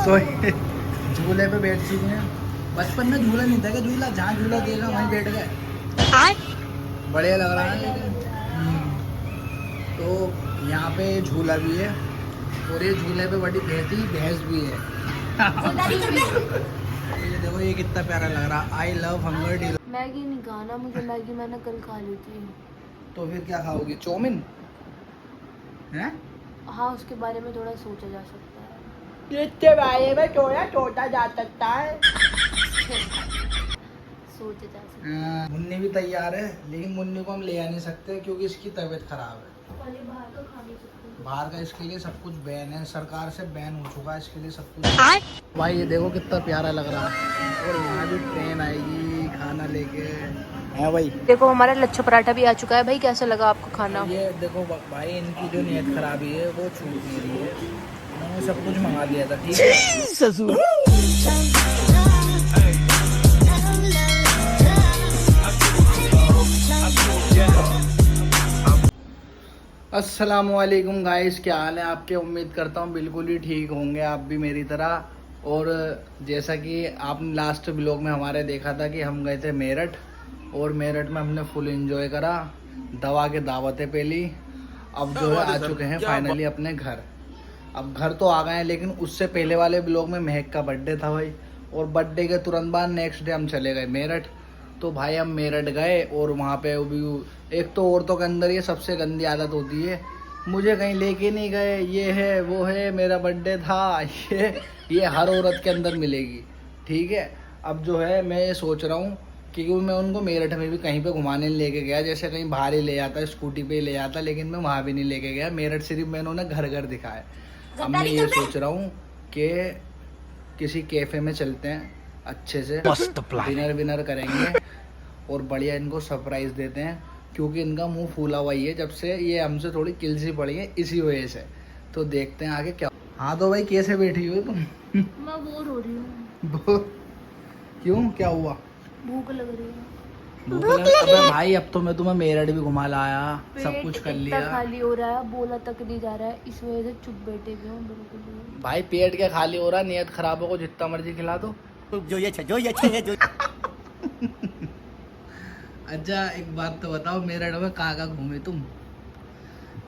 तो झूले पे बैठ चुके हैं। बचपन में झूला नहीं था कि झूला जहाँ झूला देगा वहीं बैठ गए, बढ़िया लग रहा है लेकिन। तो यहाँ पे झूला भी है और ये झूले पे बड़ी भैंस भी है। ये देखो ये कितना प्यारा लग रहा है। I love hunger. मैगी नहीं खाना मुझे, मैगी मैंने कल खा ली थी। तो फिर क्या खाओगी, चाउमीन हैं? हाँ, उसके बारे में थोड़ा सोचा जा सकता है। इसके बारे में थोड़ा सोचा जा सकता है। सोचा जा सकता है। मुन्नी भी तैयार है लेकिन मुन्नी को हम ले आ नहीं सकते क्योंकि इसकी तबीयत खराब है। बाहर का खा नहीं सकते। बाहर का इसके लिए सब कुछ बैन है, सरकार से बैन हो चुका है इसके लिए सब कुछ। भाई ये देखो कितना प्यारा लग रहा है। और यहाँ भी ट्रेन आएगी खाना लेके। हाँ भाई देखो हमारा लच्छा पराठा भी आ चुका है। भाई कैसा लगा आपको खाना? ये देखो भाई, इनकी जो नीयत खराबी है वो छूट नहीं रही है। उन्होंने सब कुछ मंगा दिया था, ठीक है ससुर। अस्सलामुअलैकुम गाइस, क्या हाल है आपके? उम्मीद करता हूँ बिल्कुल ही ठीक होंगे आप भी मेरी तरह। और जैसा कि आपने लास्ट व्लॉग में हमारे देखा था कि हम गए थे मेरठ, और मेरठ में हमने फुल एंजॉय करा, दवा के दावतें पे ली। अब जो है आ चुके हैं फाइनली अपने घर। अब घर तो आ गए हैं लेकिन उससे पहले वाले व्लॉग में महक का बर्थडे था भाई, और बर्थडे के तुरंत बाद नेक्स्ट डे हम चले गए मेरठ। तो भाई हम मेरठ गए और वहाँ पे भी एक तो औरतों के अंदर ये सबसे गंदी आदत होती है, मुझे कहीं लेके नहीं गए, ये है वो है, मेरा बर्थडे था, ये हर औरत के अंदर मिलेगी, ठीक है। अब जो है मैं ये सोच रहा हूँ क्योंकि मैं उनको मेरठ में भी कहीं पे घुमाने नहीं लेके गया, जैसे कहीं बाहर ही ले जाता, स्कूटी पे ही ले जाता, लेकिन मैं वहाँ भी नहीं लेके गया। मेरठ सिर्फ मैंने उन्हें घर घर दिखाया। अब मैं ये सोच रहा हूँ कि किसी कैफ़े में चलते हैं, अच्छे से डिनर विनर करेंगे और बढ़िया इनको सरप्राइज देते हैं, क्योंकि इनका मुंह फूला हुआ ही है जब से ये हमसे थोड़ी किलसी पड़ी है, इसी वजह से। तो देखते हैं आगे क्या। हाँ तो भाई कैसे बैठी हो तुम? मैं बोर हो रही हूँ। क्यों, क्या हुआ? भूख लग रही है। अबे भाई अब तो मैं तुम्हें मेरठ भी घुमा लाया, सब कुछ कर लिया। खाली हो रहा है, बोला तक नहीं जा रहा है, इस वजह से चुप बैठे हुए हूँ बिल्कुल। भाई पेट क्या खाली हो रहा है, नियत खराब हो, जितना मर्जी खिला दो। जो ये अच्छा एक बात तो बताओ, मेरठ में कहाँ घूमे तुम?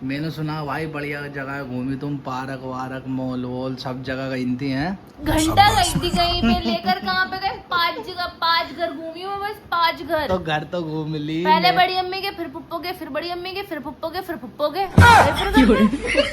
मैंने सुना भाई बढ़िया जगह घूमी तुम, पार्क वार्क मॉल वॉल सब जगह गई थी हैं? घंटा गई थी कहीं पे लेकर, कहाँ पे गए? 5 जगह 5 घर घूमी हूँ बस, 5 घर। तो घर तो घूम ली, पहले बड़ी अम्मी के, फिर पुप्पो के, फिर बड़ी अम्मी के, फिर पुप्पो के, फिर पुप्पो के।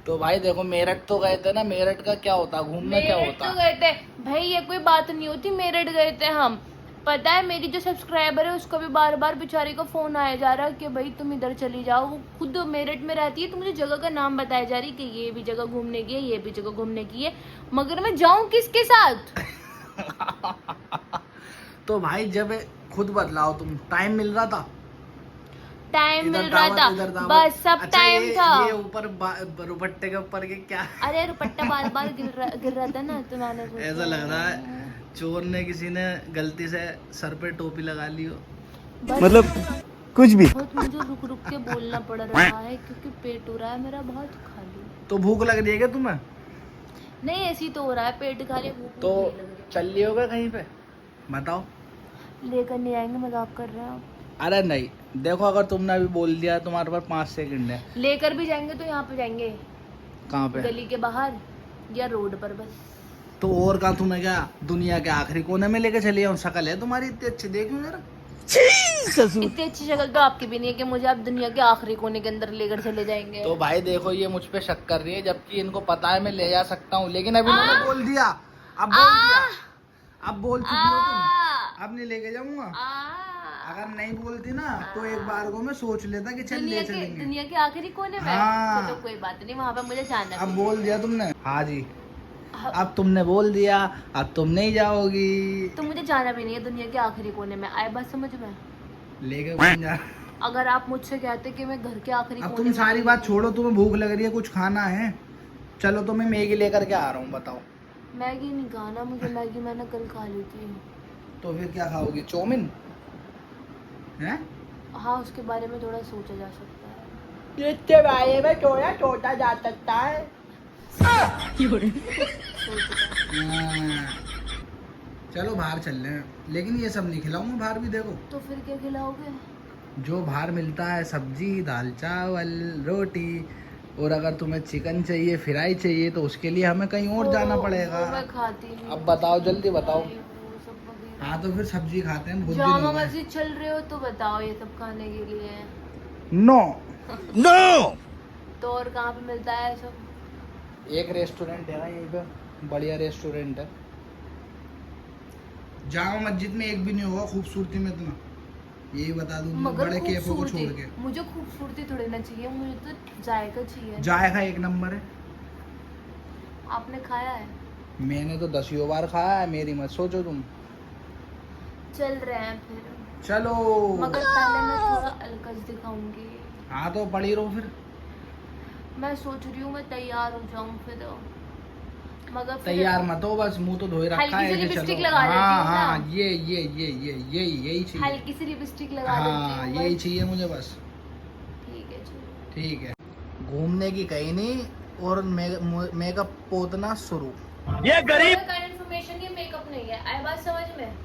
तो भाई देखो मेरठ तो गए थे ना, मेरठ का क्या होता, घूमना क्या होता? तो गए थे भाई, ये कोई बात नहीं होती, मेरठ गए थे हम। पता है मेरी जो सब्सक्राइबर है उसको भी बार बार बेचारी को फोन आया जा रहा है कि भाई तुम इधर चली जाओ। वो खुद मेरठ में रहती है तो मुझे जगह का नाम बताया जा रही है कि ये भी जगह घूमने की है, ये भी जगह घूमने की है, मगर मैं जाऊं किसके साथ? तो भाई जब खुद बदलाओ, तुम टाइम मिल रहा था, टाइम मिल रहा था, बस सब अच्छा, टाइम था। ये ऊपर रुपट्टे के ऊपर के क्या? अरे रुपट्टा बार बार गिर रहा था ना, तो मैंने ऐसा लग रहा है चोर ने, किसी ने गलती से सर पे टोपी लगा ली हो, मतलब कुछ भी। बहुत मुझे रुक रुक के बोलना पड़ रहा है क्योंकि पेट हो रहा है मेरा बहुत खाली। तो भूख लग रही है क्या तुम्हें? नहीं ऐसी तो हो रहा है, पेट खाली, भूख तो नहीं लग रही। चल लियो होगा कहीं पे, बताओ। लेकर नहीं आएंगे, मजाक कर रहे हो? अरे नहीं, देखो अगर तुमने अभी बोल दिया, तुम्हारे पास 5 सेकंड है। लेकर भी जाएंगे तो यहाँ पे जाएंगे, कहाँ पे? गली के बाहर या रोड पर बस। तो और कहाँ, तुम्हें क्या दुनिया के आखिरी कोने में लेके चली जाऊँ? शक्ल है तुम्हारी इतनी अच्छी, देखूं जरा। इतनी अच्छी शक्ल तो आपकी भी नहीं है कि मुझे आप दुनिया के आखिरी कोने के अंदर लेकर चले जाएंगे। तो भाई देखो ये मुझ पे शक कर रही है, जबकि इनको पता है मैं ले जा सकता हूँ, लेकिन अभी इन्होंने बोल दिया। अब बोल दिया, अब बोल चुकी हो तुम, अब नहीं लेके जाऊंगा। अगर नहीं बोलती ना तो एक बार को मैं सोच लेता कि चल ले चलेंगे दुनिया के आखिरी कोने में। हाँ। चलो कोई बात नहीं, वहाँ पे मुझे जाना है। अब बोल दिया तुमने। हाँ जी, अब तुमने बोल दिया, अब तुम नहीं जाओगी। तो मुझे जाना भी नहीं है दुनिया के आखिरी कोने में, आए बात समझ में? लेके कौन जा? अगर आप मुझसे कहते कि मैं घर के आखिरी अब कोने तुम में सारी बात छोड़ो, तुम्हें भूख लग रही है, कुछ खाना है? चलो तो मैं मैगी लेकर के आ रहा हूँ, बताओ। मैगी नहीं खाना मुझे, मैगी मैंने कल खा ली थी। तो फिर क्या खाओगी, चाउमीन हैं? हाँ, उसके बारे में थोड़ा सोचा जा सकता है। इसके बारे में थोड़ा सोचा जा सकता है। सोच रहे हैं। चलो बाहर चल रहे हैं, लेकिन ये सब नहीं खिलाऊंगा बाहर भी। देखो तो फिर क्या खिलाओगे? जो बाहर मिलता है, सब्जी, दाल, चावल, रोटी, और अगर तुम्हें चिकन चाहिए, फ्राई चाहिए, तो उसके लिए हमें कहीं और जाना पड़ेगा। वो मैं खाती नहीं। अब बताओ, जल्दी बताओ। वो सब वगैरह। हाँ तो फिर सब्जी खाते हैं, बहुत दिन जामा हो गए। मस्जिद चल रहे हो तो बताओ ये सब खाने के लिए। No no. तो और कहाँ पे मिलता है सब? एक रेस्टोरेंट है ना यहीं पे, बढ़िया रेस्टोरेंट है। जामा मस्जिद में एक भी नहीं होगा खूबसूरती में इतना, यही बता दूं, मगर बड़े कैफे को छोड़ के। मुझे खूबसूरती थोड़ी ना चाहिए, मुझे तो जायका चाहिए। जायका एक नंबर है। आपने खाया है? मैंने तो 10 बार खाया है, मेरी मत सोचो तुम। चल रहे हैं फिर। चलो। मगर पहले मैं थोड़ा अलकस दिखाऊंगी। हाँ तो पड़ी रहो फिर। मैं सोच रही हूँ मैं तैयार हो जाऊँ फिर, मगर फिर तैयार मत हो, बस मुंह तो धोए रखा हल्की है सी कि लिपस्टिक चलो। लगा लेती हाँ हूँ हाँ, ना। यही चाहिए। हल्की सी लिपस्टिक लगा हाँ लेती हूँ यही बस। चाहिए मुझे बस। ठीक है चलो। ठीक है। घूमने की कहीं नहीं, और मेकअप पोतना शुरू। ये गरीब काइंड इन्फॉर्मेशन, ये मेकअप नहीं है, आई बात समझ में?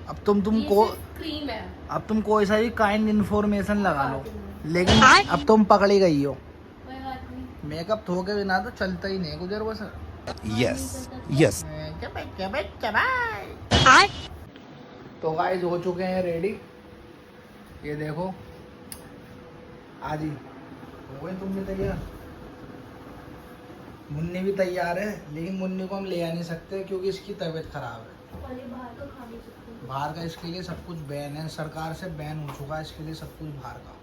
अब तुम ये को सिर्फ क्रीम है। अब तुम कोई सा भी काइंड इन्फॉर्मेशन लगा लो, लेकिन अब तुम पकड़ी गई हो। कोई बात नहीं। मेकअप धो के बिना तो चलता ही नहीं गुजर बस। यस तो गाइस हो चुके हैं रेडी, ये देखो। आदि हो गए, तुम भी तैयार? मुन्नी भी तैयार है, लेकिन मुन्नी को हम ले आ नहीं सकते क्योंकि इसकी तबीयत खराब है। और ये बाहर का खा नहीं सकते। बाहर का इसके लिए सब कुछ बैन है, सरकार से बैन हो चुका है इसके लिए सब कुछ बाहर का।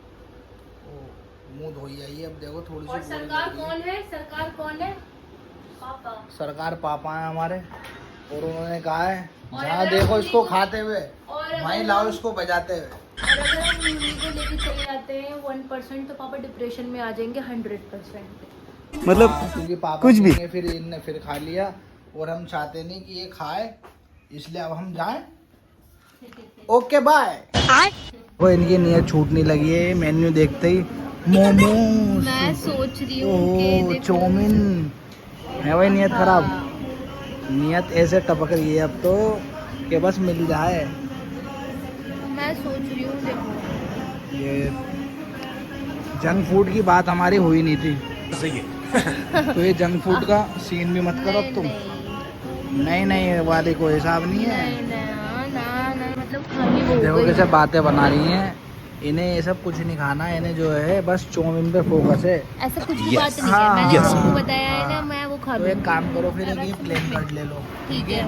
तो मुंह धोई आइए। अब देखो थोड़ी सी और गोली सरकार लगी है। कौन है? सरकार कौन है? पापा। सरकार पापा है हमारे, और उन्होंने कहा है और जहाँ अगर देखो हम इसको मुन्नी को- खाते हुए और अगर वहीं हम- लाओ इसको बजाते हुए। और अगर हम मुन्नी को लेके चले जाते हैं 1%, तो पापा डिप्रेशन में आ जाएंगे 100%। मतलब हाँ, क्योंकि पापा कुछ भी। पिएंगे, फिर इनने फिर खा लिया, और हम चाहते नहीं कि ये खाए, इसलिए अब हम जाएं। Okay bye. वो इनकी नीयत छूटने लगी है, मेन्यू देखते ही मोमोज, मैं सोच रही हूँ ओह कि देखो- चाउमीन है भाई। नीयत खराब, हाँ। नीयत ऐसे टपक रही है अब तो कि बस मिल जाए। मैं सोच रही हूँ देखो, ये जंक फूड की बात हमारी हुई नहीं थी, सही है। तो ये जंक फूड का सीन भी मत करो अब तुम। नहीं नहीं वाले कोई हिसाब नहीं है। नहीं, मतलब खाली हो देखो गई। कैसे बातें बना रही हैं, इन्हें ये सब कुछ नहीं खाना, इन्हें जो है बस चाउमीन पे फोकस है। ऐसा कुछ भी Yes. बात नहीं हाँ, है, मैंने yes. आपको बताया है ना, हाँ। मैं वो खा तो एक लूंगी। काम करो फिर, एक ये ऐसा प्लेन कुछ कट ले लो, ठीक है।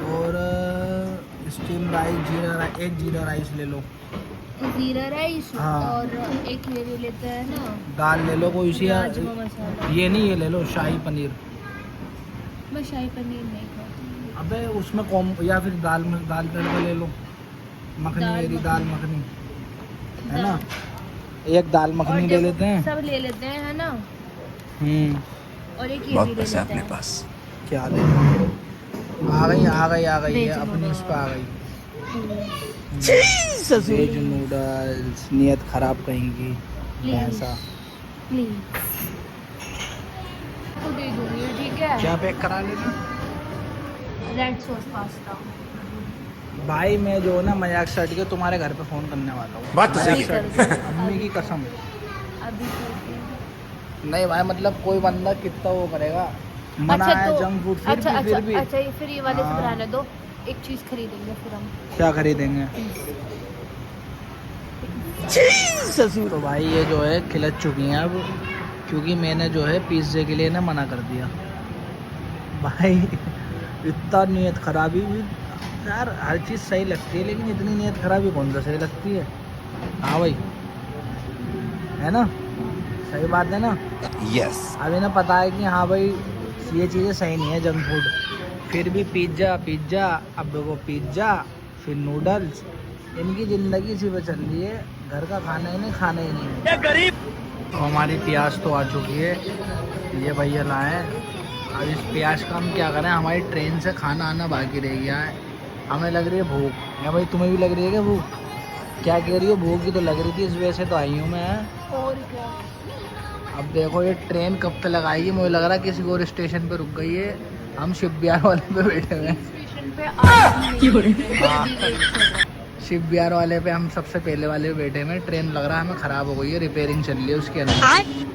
और स्टीम राइस, जीरा राइस, एक जीरा राइस ले लो, जीरा राइस, हाँ। और एक ये ले लेते हैं ना दाल ले लो कोई सी, राजमा मसाला। ये नहीं, ये ले लो शाही पनीर। मैं शाही पनीर नहीं खाती। अबे उसमें कॉम, या फिर दाल तड़का ले लो, मखनी, दाल मेरी मखनी। दाल मखनी है ना, एक दाल और मखनी ले देखो, लेते हैं। सब ले लेते हैं है ना, और एक ये भी बहुत ले पैसा लेते अपने हैं। पास। क्या ले, आ गई है वेज अपनी उस पर आ गई। हम्म। वेज नूडल्स, नियत खराब कहेंगी भैंसा। प्लीज तो दे दूंगी, ठीक है। क्या पैक करा लेना रेड सॉस पास्ता। भाई। मैं जो है ना मजाक से हट के तुम्हारे घर पे फोन करने वाला हूँ। बात तो सही मजाक से है। हट के, अम्मी की कसम। अभी करते हैं। नहीं भाई, मतलब कोई बंदा कितना वो करेगा, मना है जंक फूड, फिर भी अच्छा फिर ये वाले से हाँ। बनाने दो, एक चीज खरीदेंगे फिर हम। क्या खरीदेंगे? तो भाई ये जो है खिलच चुकी हैं अब, क्योंकि मैंने जो है पिज्जे के लिए ना मना कर दिया। भाई इतना नियत खराबी भी यार, हर चीज़ सही लगती है, लेकिन इतनी नियत खराबी कौन सा सही लगती है? हाँ भाई, है ना, सही बात है ना। यस अब इन्हें पता है कि हाँ भाई ये चीज़ें सही नहीं है जंक फूड, फिर भी पिज्ज़ा, अब देखो पिज्ज़ा, फिर नूडल्स, इनकी ज़िंदगी इसी पे चल रही है। घर का खाना इन्हें खाना ही नहीं है। गरीब। तो हमारी प्याज तो आ चुकी है, ये भैया लाए हैं। अब इस प्याज का हम क्या करें, हमारी ट्रेन से खाना आना बाकी रह गया है, हमें लग रही है भूख। या भाई तुम्हें भी लग रही है क्या भूख? क्या कह रही हो? भूख की तो लग रही थी, इस वजह से तो आई हूँ मैं। और क्या, अब देखो ये ट्रेन कब तक लगाएगी, मुझे लग रहा है किसी और स्टेशन पे रुक गई है। हम शिप बिहार वाले पे बैठे हुए हैं। स्टेशन पे आज भी नहीं शिप बिहार वाले पे हम सबसे पहले वाले पे बैठे हुए हैं। ट्रेन लग रहा है हमें ख़राब हो गई है, रिपेयरिंग चल रही है उसके अंदर।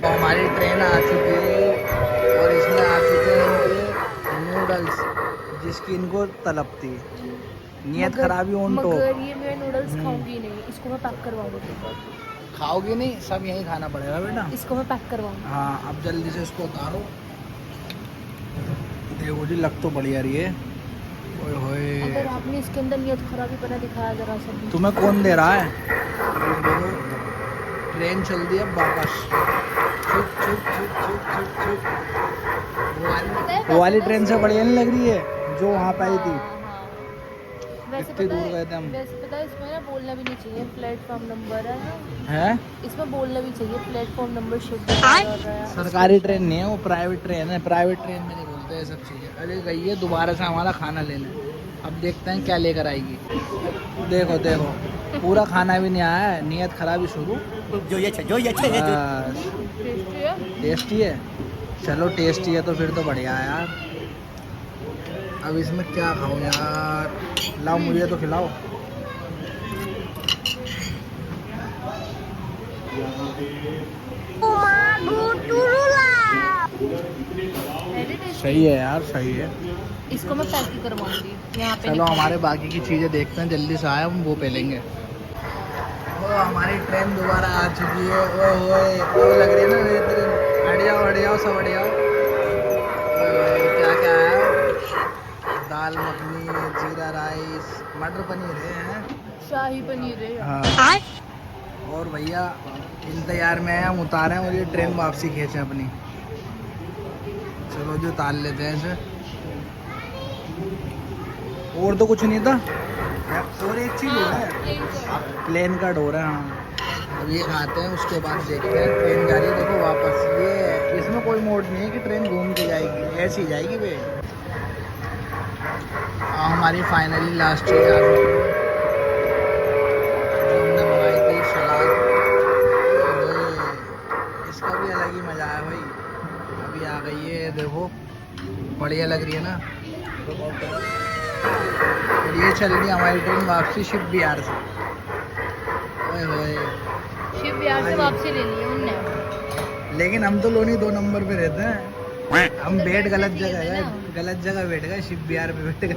तो हमारी ट्रेन आ चुकी है और इसमें आ चुके हैं नूडल्स जिसकी इनको तलब थी। नियत खराबी ऑन टॉप। मगर ये मैं नूडल्स खाऊंगी नहीं, इसको मैं पैक करवाऊंगी। खाओगी नहीं, सब यहीं खाना पड़ेगा बेटा। इसको मैं पैक करवाऊंगी। हाँ अब जल्दी से इसको उतारो। देखो जी लग तो बढ़िया रही है। ओए होए, अगर आपने इसके अंदर नियत खराबी पना दिखाया जरा सा भी। तुम्हें कौन दे रहा है? देखो ट्रेन चल दी अब वापस। चुप चुप चुप चुप चुप चुप। वो वाली ट्रेन से बढ़िया नहीं लग रही है जो वहाँ पे आई थी। वैसे कितनी पता दूर गए थे है, हम? वैसे पता है इसमें ना बोलना भी नहीं चाहिए, प्लेटफॉर्म नंबर है ना, है इसमें बोलना भी चाहिए प्लेटफॉर्म नंबर शिफ्ट कर रहा है। सरकारी ट्रेन नहीं है वो, प्राइवेट ट्रेन है। प्राइवेट ट्रेन में नहीं बोलते ये सब चीज़ें। अरे गई है दोबारा से हमारा खाना लेने। अब देखते हैं क्या लेकर आएगी। देखो देखो पूरा खाना भी नहीं आया है, नियत खराबी शुरू। जो ये टेस्टी है। टेस्टी है, चलो टेस्टी है तो फिर तो बढ़िया है यार। अब इसमें क्या खाऊं यार, लाओ मुझे तो खिलाओ। सही है यार, सही है। इसको मैं पैक ही करवाऊंगी यहाँ पे। चलो हमारे बाकी की चीज़ें देखते हैं, जल्दी से आए हम वो पे लेंगे। ओ हमारी ट्रेन दोबारा आ चुकी है। ओए वो लग रही है ना मेरी ट्रेन। हट जाओ सब हट जाओ। क्या क्या है? दाल मखनी, जीरा राइस, मटर पनीर है। शाही पनीर है। हाँ और भैया इंतजार में है, हम उतारे हैं और ये ट्रेन वापसी खींचे अपनी। चलो जो उतार लेते हैं इसे। और तो कुछ नहीं था, और एक चीज़ हो है प्लेन का डोर है। हाँ अब ये खाते हैं, उसके बाद देखते हैं। ट्रेन जा रही है देखो वापस। ये इसमें कोई मोड नहीं है कि ट्रेन घूम के जाएगी, ऐसी जाएगी वे। हमारी फाइनली लास्ट चीज़ आ गई जो हमने मंगाई थी, सलाद। इसका भी अलग ही मज़ा है भाई। अभी आ गई है देखो, बढ़िया लग रही है ना। और ये चल रही है हमारी ट्रेन वापसी शिप बिहार से। ओए होए, शिप बिहार से वापसी ले ली उनने। लेकिन हम तो लोनी 2 नंबर पे रहते हैं। हम बैठ गलत जगह गए, गलत जगह बैठ गए, शिप बिहार पे बैठ गए।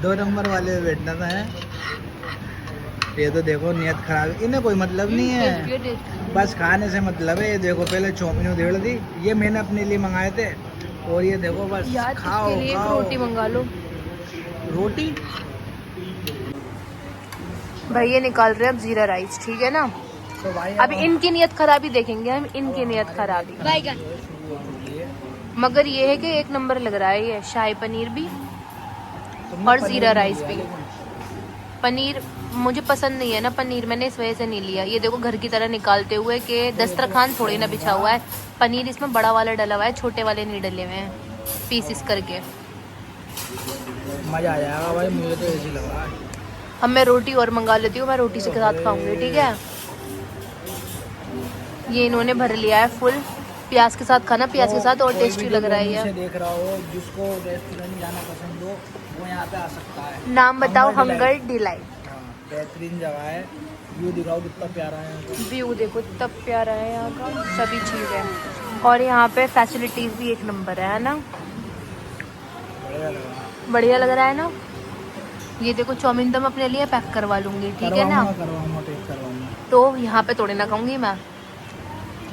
2 नंबर वाले पे बैठना था है। ये तो देखो नियत खराब, इन्हें कोई मतलब नहीं है, बस खाने से मतलब है। ये देखो पहले चौमिन उधेड़ दी, ये मैंने अपने लिए मंगाए थे। और ये देखो बस यार खाओ इसके लिए एक खाओ। रोटी मंगा लो। रोटी भाई ये निकाल रहे हैं अब जीरा राइस, ठीक है ना। तो भाई अब इनकी नियत खराबी देखेंगे हम, इनकी नियत खराबी। मगर ये है कि 1 नंबर लग रहा है ये शाही पनीर भी और जीरा राइस भी। पनीर मुझे पसंद नहीं है ना, पनीर मैंने इस वजह से नहीं लिया। ये देखो घर की तरह निकालते हुए कि दस्तरखान थोड़ी ना बिछा हुआ है। पनीर इसमें बड़ा वाला डला हुआ है, छोटे वाले नहीं डले हुए हैं पीसेस करके। मज़ा आ जाएगा भाई, मुझे तो ऐसे लग रहा है। अब मैं रोटी और मंगा लेती हूँ, मैं रोटी से के साथ खाऊंगी, ठीक है। ये इन्होंने भर लिया है फुल, प्याज के साथ खाना, प्याज के साथ और कोई भी टेस्टी जो लग रहा है लोगों से ये। देख रहा हो, जिसको रेस्टोरेंट जाना पसंद हो वो यहाँ पे आ सकता है। नाम बताओ, हंगर हंगर डिलाइट। हाँ, बेहतरीन जगह है। व्यू दिखाओ कितना प्यारा है यहाँ पे। व्यू देखो कितना प्यारा है यहाँ का, सभी चीज़ है। और यहाँ पे फैसिलिटीज भी 1 नंबर है ना। बढ़िया लगा। बढ़िया लग रहा है ना। ये देखो चाउमीन तो मैं अपने लिए पैक करवा लूंगी, ठीक है ना। करवाऊंगा टेस्ट करवाऊंगा। तो यहाँ पे थोड़ी ना खाऊंगी मैं,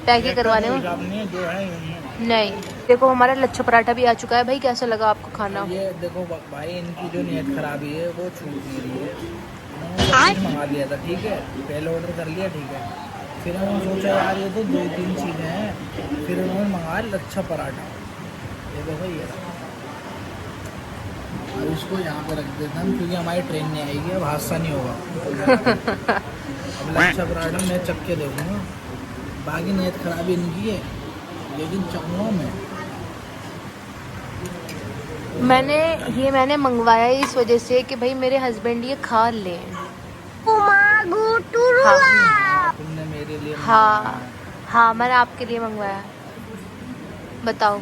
पैक ही करवाने में। नहीं है, जो है यही है। नहीं देखो हमारा लच्छा पराठा भी आ चुका है। भाई कैसा लगा आपको खाना? ये देखो भाई, इनकी जो नियत खराबी है वो छूट नहीं रही है। उन्होंने सब कुछ मंगा लिया था, ठीक है, पहले ऑर्डर कर लिया, ठीक है। फिर उन्होंने सोचा यार ये तो 2-3 चीज़ें हैं, फिर उन्होंने मंगाया लच्छा पराठा। ये देखो ये रहा। अब इसको यहाँ पे रख देते हम, क्योंकि हमारी ट्रेन नहीं आएगी, अब हादसा नहीं होगा। अब लच्छा पराठा मैं चख के देखूँगा। बाकी नियत खराबी इनकी है, लेकिन चखूँगा मैं। मैंने मंगवाया इस वजह से कि भाई मेरे हस्बैंड ये खा ले। हाँ तुमने मेरे लिए हाँ हाँ, मैंने आपके लिए मंगवाया। बताओ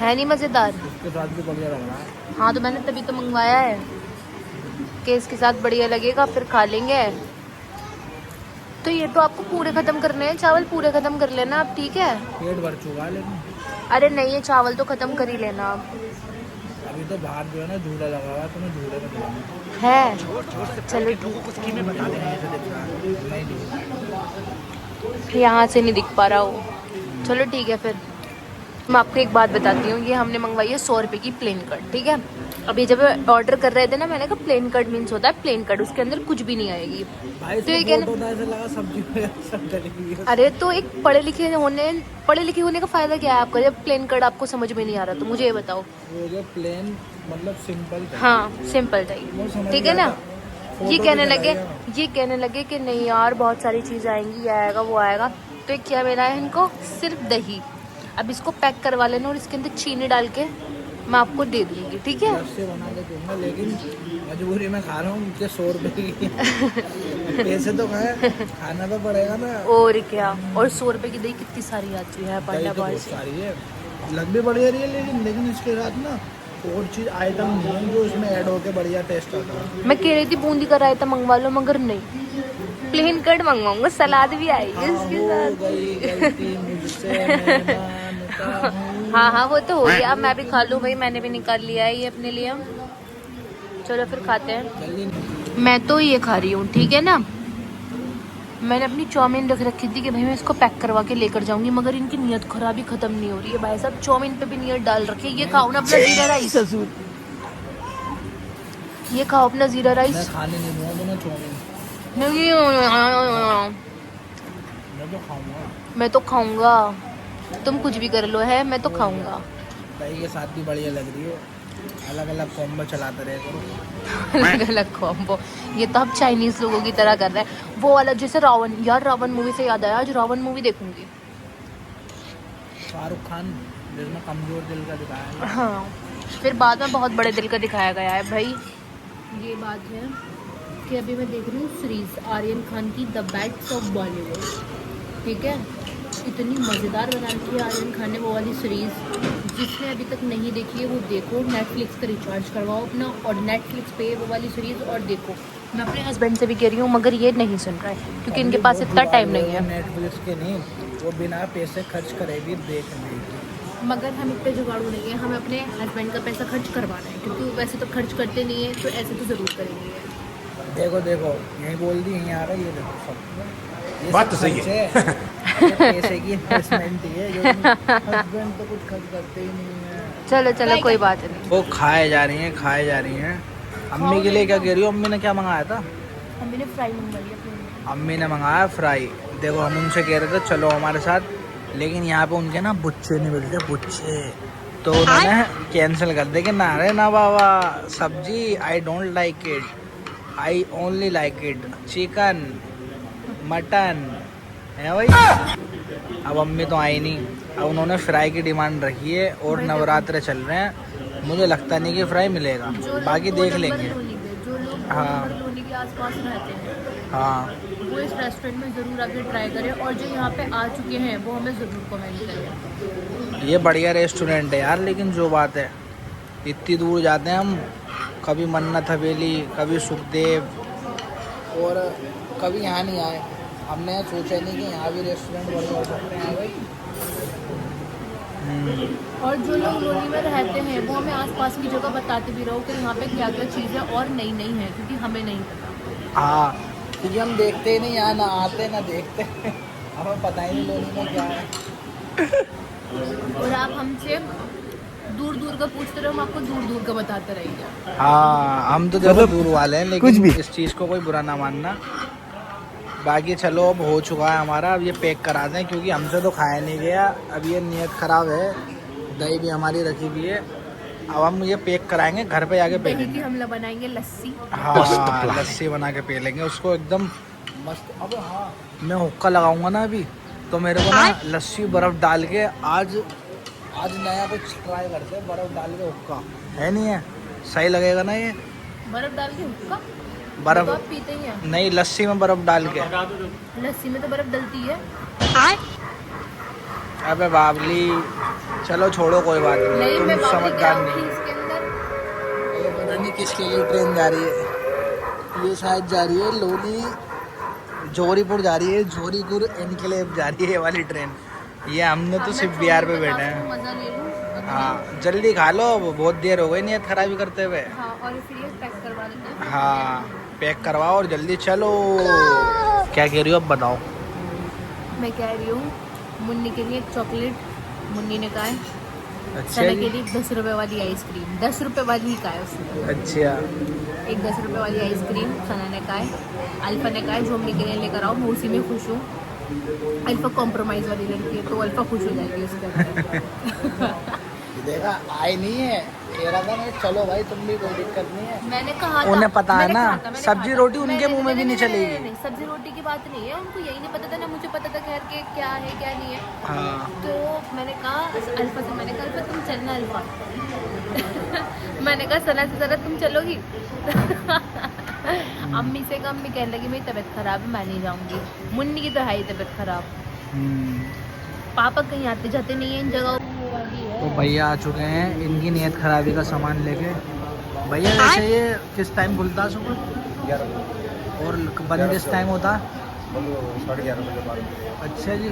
है नहीं मज़ेदार? इसके साथ भी बढ़िया लग रहा है। हाँ तो मैंने तभी तो मंगवाया है कि इसके साथ बढ़िया लगेगा, फिर खा लेंगे। तो ये तो आपको पूरे खत्म करने हैं, चावल पूरे खत्म कर लेना आप, ठीक है? पेट भर चुका है लेकिन अरे नहीं, ये चावल तो खत्म कर ही लेना आप। अभी तो बाहर जो है ना झूला लगा हुआ है, तुम्हें झूले में खिलाऊंगा। है चलो ठीक, यहाँ से नहीं दिख पा रहा हो। चलो ठीक है फिर मैं आपको एक बात बताती हूँ। ये हमने मंगवाई है 100 रुपये की प्लेन कट, ठीक है? अभी जब ऑर्डर कर रहे थे ना, मैंने कहा प्लेन कट मीन्स होता है प्लेन कट, उसके अंदर कुछ भी नहीं आएगी। भाई तो ये कहना, ऐसा लगा सब्जी सब डली हुई है। अरे तो एक पढ़े लिखे होने का फायदा क्या है आपका, जब प्लेन कट आपको समझ में नहीं आ रहा? तो मुझे ये बताओ। वो जो प्लेन मतलब सिंपल था। हाँ सिंपल वो चाहिए, समझ ठीक है में ना? आता। ये फोटो कहने लगे कि नहीं यार बहुत सारी चीज़ आएंगी, ये आएगा वो आएगा। तो एक क्या मिला है इनको, सिर्फ दही। अब इसको पैक करवा लेना और इसके अंदर चीनी डाल के मैं आपको दे दूंगी, ठीक है? से बना के दूंगा, लेकिन मजबूरी में खा रहा हूँ मुझे 100 रुपये की पैसे तो खाना तो पड़ेगा ना। और क्या, और 100 रुपये की दही कितनी सारी आती है दही पांडा तो बाहर बहुत से। सारी है, लग भी बढ़िया रही है, लेकिन इसके साथ ना और चीज़ आइटम नहीं है जो इसमें ऐड होके बढ़िया टेस्ट आता है। मैं कह रही थी बूंदी का रायता मंगवा लो, मगर नहीं, प्लेन कट मंगवाऊंगा, सलाद भी आएगी इसके साथ। गलती मुझसे, मैं मानता हूँ। हाँ वो तो हो गया, अब मैं भी खा लूँ भाई, मैंने भी निकाल लिया है ये अपने लिए। चलो फिर खाते हैं। जल्दी। मैं तो ये खा रही हूँ, ठीक है ना? मैंने अपनी चाउमीन रख रखी थी कि भाई मैं इसको पैक करवा के लेकर जाऊंगी, मगर इनकी नीयत खराबी खत्म नहीं हो रही है भाई साहब। चाउमीन पे भी नीयत डाल रखी है। ये खाओ ना अपना जीरा राइस, ये खाओ अपना जीरा राइस। मैं खाने नहीं दूंगा तुम्हें चाउमीन, मैं तो खाऊंगा। मैं तो खाऊंगा, तुम कुछ भी कर लो है, मैं तो खाऊंगा। दही के साथ भी बढ़िया लग रही है, अलग अलग कॉम्बो चलाते रहे करो। अलग अलग कॉम्बो, ये तो आप चाइनीज लोगों की तरह कर रहे हैं। वो वाला जैसे रावण, यार रावण मूवी से याद आया, आज रावण मूवी देखूंगी। शाहरुख खान जिसमें कमजोर दिल का दिखाया है। हाँ फिर बाद में बहुत बड़े दिल का दिखाया गया है भाई। ये बात है कि अभी मैं देख रही हूँ सीरीज आर्यन खान की द बैट्स ऑफ बॉलीवुड, ठीक है? इतनी मज़ेदार बना रखी है आर्यन खान ने वो वाली सीरीज़। जिसने अभी तक नहीं देखी है वो देखो, नेटफ्लिक्स का रिचार्ज करवाओ अपना और नेटफ्लिक्स पे वो वाली सीरीज़ और देखो। मैं अपने हस्बैंड से भी कह रही हूँ, मगर ये नहीं सुन रहा है क्योंकि इनके पास इतना टाइम नहीं है। नेटफ्लिक्स के नहीं, वो बिना पैसे खर्च करे भी देख लेगी। मगर हम इतने जुगाड़ू नहीं है, हमें अपने हस्बैंड का पैसा खर्च करवाना है, क्योंकि वो वैसे तो खर्च करते नहीं है, तो ऐसे तो ज़रूर करेंगे। देखो देखो यही बोल दी, यहीं आ रहा है, ये देखो सब ये बात सब तो सही खर्च है। पैसे की इन्वेस्टमेंट ही है, जो हस्बैंड तो कुछ खर्च करते ही नहीं है। चलो चलो कोई बात नहीं। वो खाए जा रही हैं। अम्मी के लिए क्या कह रही हो? अम्मी ने क्या मंगाया था? मम्मी ने फ्राई मंगवाई है। अम्मी ने मंगाया फ्राई। देखो हम उनसे कह रहे थे चलो हमारे साथ, लेकिन यहाँ पे उनके ना बुच्चे नहीं मिलते, बुच्चे, तो उन्होंने कैंसिल कर दे कि ना रे ना बाबा, सब्जी I don't like it, I only like it chicken mutton है भाई। अब अम्मी तो आई नहीं, अब उन्होंने फ्राई की डिमांड रखी है और नवरात्र चल रहे हैं, मुझे लगता नहीं कि फ्राई मिलेगा, बाकी देख लेंगे। जो लोग हाँ। लोनी के आसपास रहते हैं हाँ वो इस रेस्टोरेंट में ज़रूर आके ट्राई करें, और जो यहाँ पे आ चुके हैं वो हमें ज़रूर कमेंट करें। ये बढ़िया रेस्टोरेंट है यार, लेकिन जो बात है इतनी दूर जाते हैं हम, कभी मन्नत हवेली, कभी सुखदेव, और कभी यहाँ नहीं आए। हमने सोचा नहीं कि यहाँ भी रेस्टोरेंट बढ़िया हो सकते हैं भाई। और जो लोग लोनी में रहते हैं वो हमें आसपास की जगह बताते भी रहो कि यहाँ पे क्या क्या चीज़ें और नई नई हैं, क्योंकि हमें नहीं पता। हाँ, क्योंकि हम देखते ही नहीं, यहाँ ना आते ना देखते, हमें पता ही नहीं लोनी में क्या है। और आप हमसे दूर दूर का पूछते रहो, हम आपको दूर दूर का बताते रहेंगे। हाँ, हम तो देखो दूर वाले हैं, लेकिन इस चीज़ को कोई बुरा ना मानना। बाकी चलो अब हो चुका है हमारा, अब ये पैक करा दें क्योंकि हमसे तो खाया नहीं गया। अब ये नीयत ख़राब है, दही भी हमारी रखी हुई है, अब हम ये पैक कराएंगे, घर पे जाके पी दही की लेंगे। हम बनाएंगे लस्सी। हाँ, लस्सी बना के पी लेंगे उसको एकदम मस्त। अब हाँ, मैं हुक्का लगाऊंगा ना अभी, तो मेरे को ना लस्सी बर्फ़ डाल के आज नया कुछ ट्राई करते हैं, बर्फ़ डाल के हुक्का है नहीं है, सही लगेगा ना ये? बर्फ डाल के हुक्का बर्फ तो आप पीते ही हैं। नहीं, लस्सी में बर्फ़ डाल के। लस्सी में तो बर्फ डलती है। अबे बाबली, चलो छोड़ो कोई बात नहीं, नहीं मैं तुम बाबली समझदार क्या नहीं। थी इसके अंदर। ये पता नहीं किसके लिए ट्रेन जा रही है, ये शायद जा रही है लोनी जोहरीपुर जा रही है, जोहरीपुर एनक्लेव जा रही है ये वाली ट्रेन। ये हमने तो सिर्फ बिहार पे बैठे हैं। मजा ले लूं अपने। हाँ जल्दी खा लो, बहुत देर हो गई नियत खराबी करते हुए। हाँ और फिर ये पैक करवा देते हैं। हाँ पैक करवाओ और जल्दी चलो। क्या कह रही हो अब बताओ। मैं कह रही हूँ मुन्नी के लिए एक चॉकलेट, मुन्नी ने कहा है। अच्छा सना के जी, लिए 10 रुपए वाली आइसक्रीम, 10 रुपए वाली ही कहा है उसने। अच्छा एक 10 रुपए वाली आइसक्रीम सना ने कहा है। अल्फा ने कहा है जो मम्मी के लिए लेकर आओ, मैं उसी में खुश हूँ। अल्फा कॉम्प्रोमाइज़ वाली लड़की है तो अल्फा खुश हो जाएगी उसके अंदर। देखा आई नहीं है, कह रहा था मैं चलो भाई तुम भी, कोई दिक्कत नहीं है। मैंने कहा था, उन्हें पता है मैंने ना, कहा था, मैंने सब्जी कहा था। रोटी उनके मैंने- मुंह में भी नहीं चलेगी। नहीं, सब्जी रोटी की बात नहीं है, उनको यही नहीं पता था ना मुझे पता था खैर के क्या है क्या नहीं है। हाँ तो मैंने कहा अल्फा से, मैंने कहा अल्फा तुम चलना अल्फा। मैंने कहा सना से ज़रा तुम चलोगी। अम्मी से कहा, अम्मी कहने लगी मेरी तबीयत ख़राब है मैं नहीं जाऊँगी। मुन्नी की तो है ही तबीयत ख़राब, पापा कहीं आते जाते नहीं है इन जगहों। तो भैया आ चुके हैं इनकी नियत खराबी का सामान लेके। भैया वैसे ये किस टाइम खुलता है सुबह और बंद किस टाइम होता? 11:30 बजे बाद। अच्छा जी,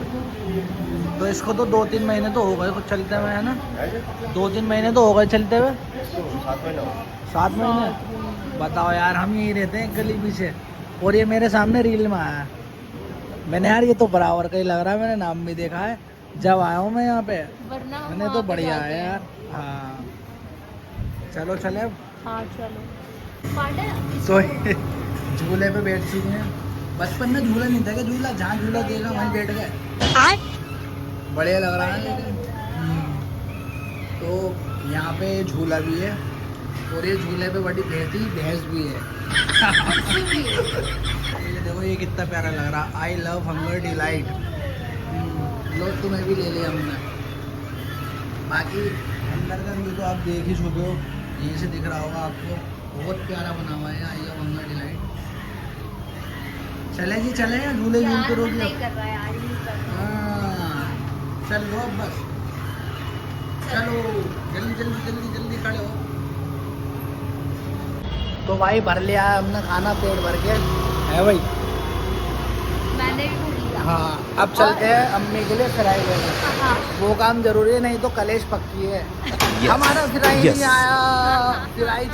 तो इसको तो 2-3 महीने तो हो गए कुछ चलते हुए, है ना? 2-3 महीने तो हो गए चलते हुए। 7 महीने हो 7 महीने? बताओ यार, हम यहीं रहते हैं गली पीछे और ये मेरे सामने रील में आया। मैंने यार ये तो बराबर का ही लग रहा है, मैंने नाम भी देखा है जब आया हूँ मैं यहाँ पे। वरना हम मैंने वहाँ तो पे बढ़िया जाते है हैं। यार। हाँ चलो चले अब। हाँ चलो। पांडा तो झूले पे बैठ चुके हैं। बचपन में झूला नहीं था कि झूला जहाँ झूला देखा वहीं बैठ गए, बढ़िया लग रहा है लेकिन। तो यहाँ पे झूला भी है और ये झूले पे बड़ी बेहती भैंस भी है। ये देखो ये कितना प्यारा लग रहा है, आई लव हंगर डिलाइट। लोग तुम्हें भी ले लिया हमने। बाकी अंदर का व्यू तो आप देख ही चुके हो, यहीं से दिख रहा होगा आपको, बहुत प्यारा बना हुआ है आई लव हंगर डिलाइट। चले जी चले, झूले झूल के रोक नहीं कर रहा है यार, नहीं कर रहा। हाँ चल लो अब बस, चलो जल्दी जल्दी जल्दी जल्दी खड़े हो। तो भाई भर लिया है हमने खाना पेट भर के, है भाई। मैंने भी भूल लिया। हाँ अब चलते हैं अम्मी के लिए फ्राई लेने। हाँ। वो काम जरूरी है, नहीं तो कलेश पक्की है। हमारा फ्राई Yes. नहीं आया, फ्राई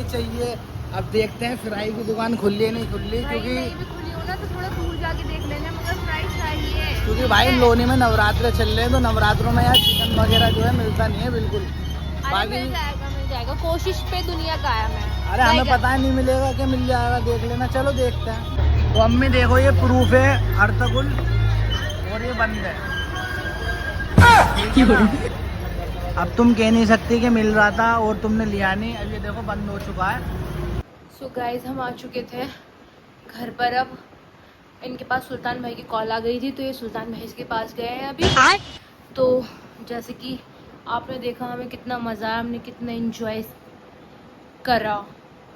चाहिए। अब देखते हैं फ्राई की दुकान खुली है नहीं खुली, भाई क्योंकि नहीं भी खुली हो ना तो थोड़ा दूर जाके देख लेना, मगर फ्राई चाहिए। क्योंकि भाई लोनी में नवरात्र चल रहे हैं, तो नवरात्रों में यार चिकन वगैरह जो है मिलता नहीं है बिल्कुल। अरे बाकी मिल जाएगा, कोशिश पे दुनिया कायम है। अरे हमें जाएगा। पता है नहीं मिलेगा कि मिल जाएगा, देख लेना। चलो देखते हैं। तो अम्मी देखो ये प्रूफ है अर्तकुल और ये बंद है। ठीक है ना? अब तुम कह नहीं सकती कि मिल रहा था और तुमने लिया नहीं। अब ये देखो बंद हो चुका है। सो गाइस हम आ चुके थे घर पर। अब इनके पास सुल्तान भाई की कॉल आ गई थी तो ये सुल्तान भाई के पास गए हैं अभी। तो जैसे कि आपने देखा हमें कितना मज़ा आया, हमने कितना एंजॉय करा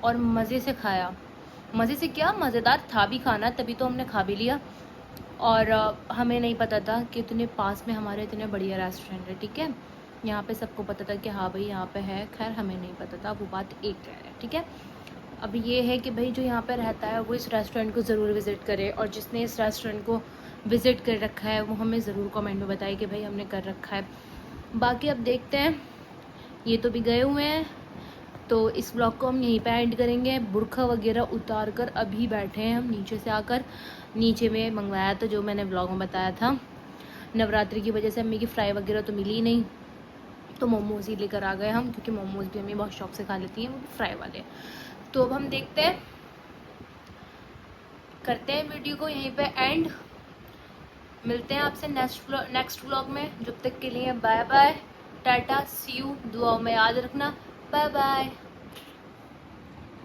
और मज़े से खाया। मज़े से क्या, मज़ेदार था भी खाना, तभी तो हमने खा भी लिया। और हमें नहीं पता था कि इतने पास में हमारे इतने बढ़िया रेस्टोरेंट है। ठीक है, यहाँ पे सबको पता था कि हाँ भाई यहाँ पे है, खैर हमें नहीं पता था, वो बात एक है। ठीक है, अब ये है कि भाई जो यहाँ पे रहता है वो इस रेस्टोरेंट को ज़रूर विज़िट करे, और जिसने इस रेस्टोरेंट को विज़िट कर रखा है वो हमें ज़रूर कमेंट में बताए कि भाई हमने कर रखा है। बाकी अब देखते हैं, ये तो भी गए हुए हैं तो इस व्लॉग को हम यहीं पे एंड करेंगे। बुर्खा वगैरह उतार कर अभी बैठे हैं हम नीचे से आकर। नीचे में मंगवाया था जो मैंने व्लॉग में बताया था, नवरात्रि की वजह से अम्मी की फ्राई वगैरह तो मिली ही नहीं, तो मोमोज ही लेकर आ गए हम, क्योंकि मोमोज भी अम्मी बहुत शौक से खा लेती हैं, वो भी फ्राई वाले। तो अब हम देखते हैं, करते हैं वीडियो को यहीं पे एंड। मिलते हैं आपसे नेक्स्ट व्लॉग में। जब तक के लिए bye bye, tata, see you. दुआओं में याद रखना, बाय बाय।